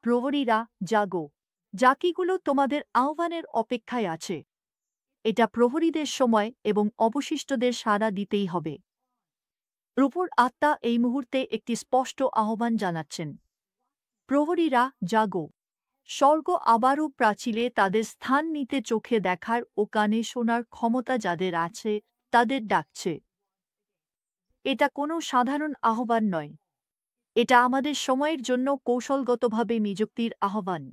প্রহরীরা জাগো, জাকিগুলো তোমাদের আহ্বানের অপেক্ষায় আছে। এটা প্রহরীদের সময় এবং অবশিষ্টদের সাড়া দিতেই হবে। প্রভুর আত্মা এই মুহূর্তে একটি স্পষ্ট আহ্বান জানাচ্ছেন। প্রহরীরা জাগো, স্বর্গ আবারও প্রাচীরে তাদের স্থান নিতে, চোখে দেখার ও কানে শোনার ক্ষমতা যাদের আছে তাদের ডাকছে। এটা কোনো সাধারণ আহ্বান নয়, এটা আমাদের সময়ের জন্য কৌশলগতভাবে নিযুক্তির আহ্বান।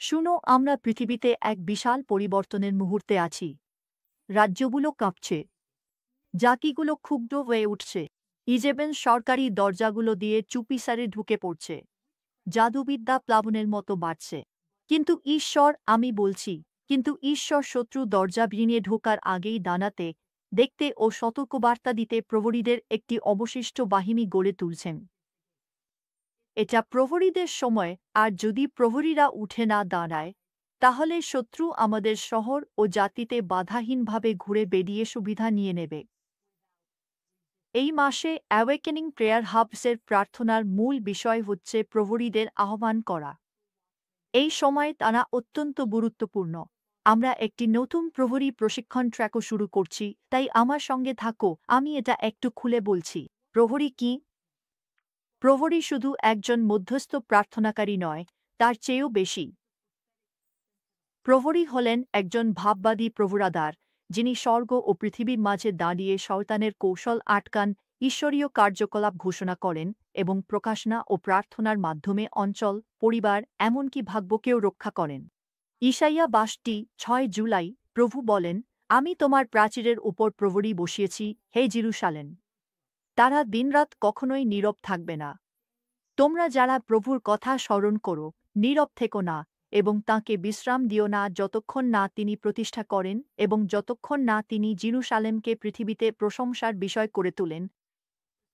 শুনো, আমরা পৃথিবীতে এক বিশাল পরিবর্তনের মুহূর্তে আছি। রাজ্যগুলো কাঁপছে, জাতিগুলো ক্ষুব্ধ হয়ে উঠছে, ইজেবেল সরকারি দরজাগুলো দিয়ে চুপিসারে ঢুকে পড়ছে, জাদুবিদ্যা প্লাবনের মতো বাড়ছে। কিন্তু ঈশ্বর, আমি বলছি, কিন্তু ঈশ্বর শত্রু দরজা ভেঙে ঢোকার আগেই দাঁড়াতে, দেখতে ও সতর্কবার্তা দিতে প্রহরীদের একটি অবশিষ্ট বাহিনী গড়ে তুলছেন। এটা প্রহরীদের সময়, আর যদি প্রহরীরা উঠে না দাঁড়ায়, তাহলে শত্রু আমাদের শহর ও জাতিতে বাধাহীনভাবে ঘুরে বেরিয়ে সুবিধা নিয়ে নেবে। এই মাসে অ্যাওয়েকেনিং প্রেয়ার হাবসের প্রার্থনার মূল বিষয় হচ্ছে প্রহরীদের আহ্বান করা। এই সময় তারা অত্যন্ত গুরুত্বপূর্ণ। আমরা একটি নতুন প্রহরী প্রশিক্ষণ ট্র্যাকও শুরু করছি, তাই আমার সঙ্গে থাকো, আমি এটা একটু খুলে বলছি। প্রহরী কি? প্রহরী শুধু একজন মধ্যস্থ প্রার্থনাকারী নয়, তার চেয়েও বেশি। প্রহরী হলেন একজন ভাববাদী প্রহরাদার, যিনি স্বর্গ ও পৃথিবীর মাঝে দাঁড়িয়ে শয়তানের কৌশল আটকান, ঈশ্বরীয় কার্যকলাপ ঘোষণা করেন এবং প্রকাশনা ও প্রার্থনার মাধ্যমে অঞ্চল, পরিবার, এমনকি ভাগ্যকেও রক্ষা করেন। ঈশাইয়া ৬ জুলাই প্রভু বলেন, আমি তোমার প্রাচীরের উপর প্রহরী বসিয়েছি, হে জেরুসালেম। তারা দিনরাত কখনোই নীরব থাকবে না। তোমরা যারা প্রভুর কথা স্মরণ করো, নীরব থেকো না এবং তাঁকে বিশ্রাম দিও না যতক্ষণ না তিনি প্রতিষ্ঠা করেন এবং যতক্ষণ না তিনি জেরুসালেমকে পৃথিবীতে প্রশংসার বিষয় করে তোলেন।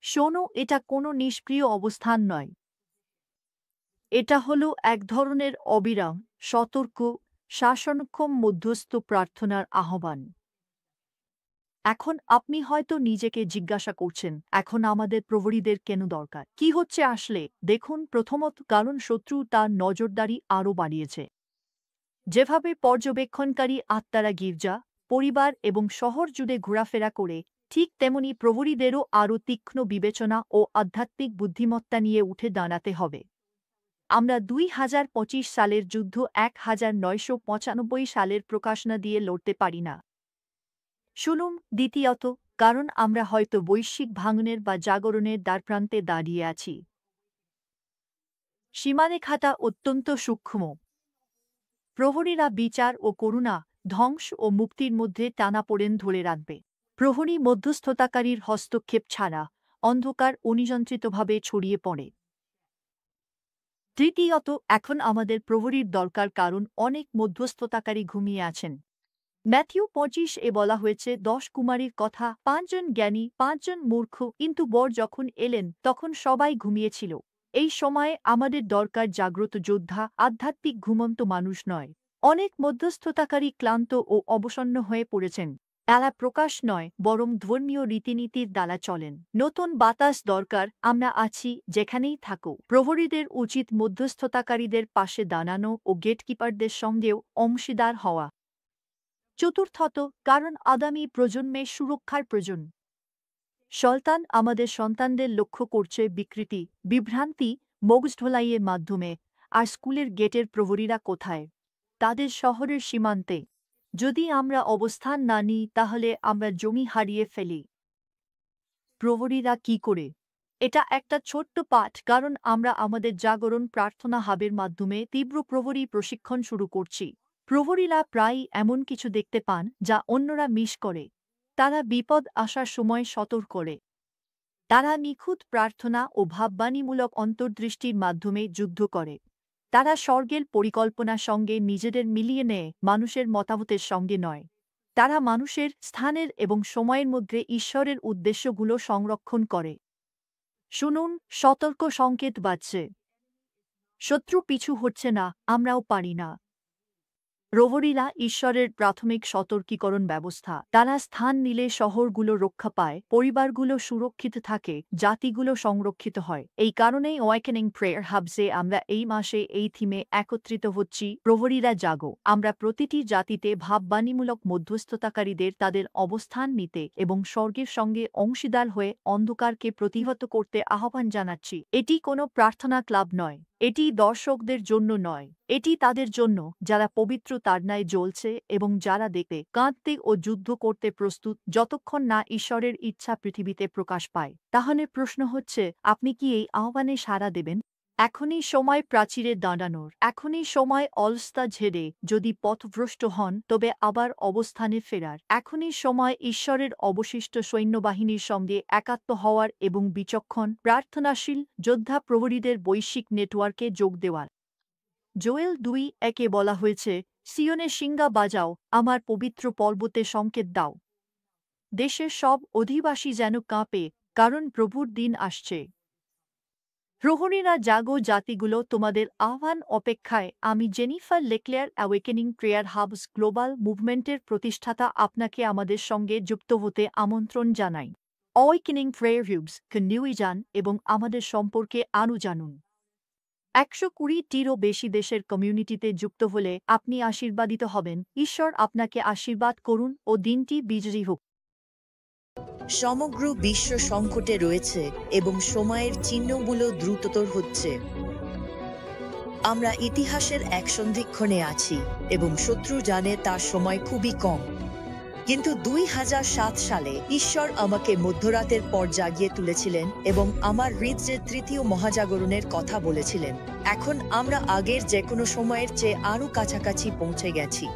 শোনো, এটা কোনো নিষ্ক্রিয় অবস্থান নয়। এটা হল এক ধরনের অবিরাম, সতর্ক, শাসনক্ষম মধ্যস্থ প্রার্থনার আহ্বান। এখন আপনি হয়তো নিজেকে জিজ্ঞাসা করছেন, এখন আমাদের প্রহরীদের কেন দরকার? কি হচ্ছে আসলে? দেখুন, প্রথমত কারণ শত্রু তার নজরদারি আরও বাড়িয়েছে। যেভাবে পর্যবেক্ষণকারী আত্মারা গির্জা, পরিবার এবং শহর জুড়ে ঘোরাফেরা করে, ঠিক তেমনি প্রহরীদেরও আরও তীক্ষ্ণ বিবেচনা ও আধ্যাত্মিক বুদ্ধিমত্তা নিয়ে উঠে দাঁড়াতে হবে। আমরা ২০২৫ সালের যুদ্ধ ১৯৯৫ সালের প্রকাশনা দিয়ে লড়তে পারি না। শুনুন, দ্বিতীয়ত, কারণ আমরা হয়তো বৈশ্বিক ভাঙনের বা জাগরণের দ্বারপ্রান্তে দাঁড়িয়ে আছি। সীমারেখাটা অত্যন্ত সূক্ষ্ম। প্রহরীরা বিচার ও করুণা, ধ্বংস ও মুক্তির মধ্যে টানাপোড়েন ধরে রাখবে। প্রহরী মধ্যস্থতাকারীর হস্তক্ষেপ ছাড়া অন্ধকার অনিয়ন্ত্রিতভাবে ছড়িয়ে পড়ে। তৃতীয়ত, এখন আমাদের প্রহরীর দরকার কারণ অনেক মধ্যস্থতাকারী ঘুমিয়ে আছেন। ম্যাথিউ ২৫ বলা হয়েছে ১০ কুমারীর কথা, ৫ জন জ্ঞানী, ৫ জন মূর্খ, কিন্তু বর যখন এলেন তখন সবাই ঘুমিয়েছিল। এই সময়ে আমাদের দরকার জাগ্রত যোদ্ধা, আধ্যাত্মিক ঘুমন্ত মানুষ নয়। অনেক মধ্যস্থতাকারী ক্লান্ত ও অবসন্ন হয়ে পড়েছেন। তারা প্রকাশ নয়, বরং ধর্মীয় রীতিনীতির দ্বারা চলেন। নতুন বাতাস দরকার। আমরা আছি, যেখানেই থাকো। প্রহরীদের উচিত মধ্যস্থতাকারীদের পাশে দাঁড়ানো ও গেটকিপারদের সঙ্গেও অংশীদার হওয়া। চতুর্থত, কারণ আগামী প্রজন্মের সুরক্ষার প্রয়োজন। শয়তান আমাদের সন্তানদের লক্ষ্য করছে বিকৃতি, বিভ্রান্তি, মগজধোলাইয়ের মাধ্যমে। আর স্কুলের গেটের প্রহরীরা কোথায়? তাদের শহরের সীমান্তে। যদি আমরা অবস্থান না নিই, তাহলে আমরা জমি হারিয়ে ফেলি। প্রহরীরা কি করে? এটা একটা ছোট্ট পাঠ, কারণ আমরা আমাদের জাগরণ প্রার্থনা হাবের মাধ্যমে তীব্র প্রহরী প্রশিক্ষণ শুরু করছি। প্রহরীরা প্রায়ই এমন কিছু দেখতে পান যা অন্যরা মিস করে। তারা বিপদ আসার সময় সতর্ক করে। তারা নিখুঁত প্রার্থনা ও ভাববাণীমূলক অন্তর্দৃষ্টির মাধ্যমে যুদ্ধ করে। তারা স্বর্গের পরিকল্পনার সঙ্গে নিজেদের মিলিয়ে নেয়, মানুষের মতামতের সঙ্গে নয়। তারা মানুষের, স্থানের এবং সময়ের মধ্যে ঈশ্বরের উদ্দেশ্যগুলো সংরক্ষণ করে। শুনুন, সতর্ক সংকেত বাজছে। শত্রু পিছু হচ্ছে না, আমরাও পারি না। প্রহরীরা ঈশ্বরের প্রাথমিক সতর্কীকরণ ব্যবস্থা। তারা স্থান নিলে শহরগুলো রক্ষা পায়, পরিবারগুলো সুরক্ষিত থাকে, জাতিগুলো সংরক্ষিত হয়। এই কারণেই অ্যাওয়েকেনিং প্রেয়ার হাবসে আমরা এই মাসে এই থিমে একত্রিত হচ্ছি, প্রহরীরা জাগো। আমরা প্রতিটি জাতিতে ভাববাণীমূলক মধ্যস্থতাকারীদের তাদের অবস্থান নিতে এবং স্বর্গের সঙ্গে অংশীদার হয়ে অন্ধকারকে প্রতিহত করতে আহ্বান জানাচ্ছি। এটি কোনো প্রার্থনা ক্লাব নয়, এটি দর্শকদের জন্য নয়, এটি তাদের জন্য যারা পবিত্র তাড়নায় জ্বলছে এবং যারা দেখতে, কাঁদতে ও যুদ্ধ করতে প্রস্তুত যতক্ষণ না ঈশ্বরের ইচ্ছা পৃথিবীতে প্রকাশ পায়। তাহলে প্রশ্ন হচ্ছে, আপনি কি এই আহ্বানে সাড়া দেবেন? এখনই সময় প্রাচীরে দাঁড়ানোর, এখনই সময় অলস্তা ঝেড়ে যদি পথভ্রষ্ট হন তবে আবার অবস্থানে ফেরার, এখনই সময় ঈশ্বরের অবশিষ্ট সৈন্যবাহিনীর সঙ্গে একাত্ম হওয়ার এবং বিচক্ষণ প্রার্থনাশীল যোদ্ধা প্রহরীদের বৈশ্বিক নেটওয়ার্কে যোগ দেওয়ার। জোয়েল 2:1 বলা হয়েছে, সিয়নে শিঙ্গা বাজাও, আমার পবিত্র পর্বতে সংকেত দাও। দেশের সব অধিবাসী যেন কাঁপে, কারণ প্রভুর দিন আসছে। প্রহরীরা জাগো, জাতিগুলো তোমাদের আহ্বান অপেক্ষায়। আমি Jennifer Leclaire, awakening prayer hubs global মুভমেন্টের প্রতিষ্ঠাতা, আপনাকে আমাদের সঙ্গে যুক্ত হতে আমন্ত্রণ জানাই। অ্যাওয়েকেনিং প্রেয়ার হাবস নিউই যান এবং আমাদের সম্পর্কে আরও জানুন। 120টিরও বেশি দেশের কমিউনিটিতে যুক্ত হলে আপনি আশীর্বাদিত হবেন। ঈশ্বর আপনাকে আশীর্বাদ করুন ও দিনটি বিজয়ী হোক। সমগ্র বিশ্ব সংকটে রয়েছে এবং সময়ের চিহ্নগুলো দ্রুততর হচ্ছে। আমরা ইতিহাসের এক সন্ধিক্ষণে আছি এবং শত্রু জানে তার সময় খুবই কম। কিন্তু 2007 সালে ঈশ্বর আমাকে মধ্যরাতের পর জাগিয়ে তুলেছিলেন এবং আমার হৃদয়ে তৃতীয় মহাজাগরণের কথা বলেছিলেন। এখন আমরা আগের যে কোনো সময়ের চেয়ে আরও কাছাকাছি পৌঁছে গেছি।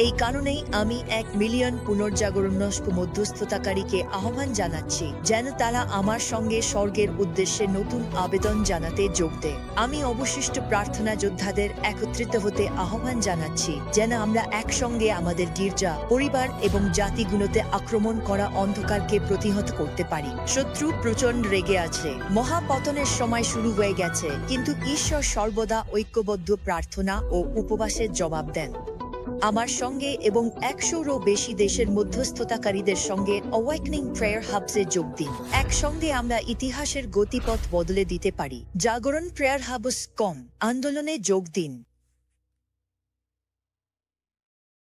এই কারণেই আমি 1 মিলিয়ন পুনর্জাগরণস্ক মধ্যস্থতাকারীকে আহ্বান জানাচ্ছি যেন তারা আমার সঙ্গে স্বর্গের উদ্দেশ্যে নতুন আবেদন জানাতে যোগ দেয়। আমি অবশিষ্ট প্রার্থনা যোদ্ধাদের একত্রিত হতে আহ্বান জানাচ্ছি যেন আমরা একসঙ্গে আমাদের গির্জা, পরিবার এবং জাতিগুলোতে আক্রমণ করা অন্ধকারকে প্রতিহত করতে পারি। শত্রু প্রচণ্ড রেগে আছে, মহাপতনের সময় শুরু হয়ে গেছে, কিন্তু ঈশ্বর সর্বদা ঐক্যবদ্ধ প্রার্থনা ও উপবাসের জবাব দেন। আমার সঙ্গে এবং 100-রও বেশি দেশের মধ্যস্থতাকারীদের সঙ্গে অ্যাওয়েকেনিং প্রেয়ার হাবসে যোগ দিন। একসঙ্গে আমরা ইতিহাসের গতিপথ বদলে দিতে পারি। জাগরণ প্রেয়ার হাবস আন্দোলনে যোগ দিন।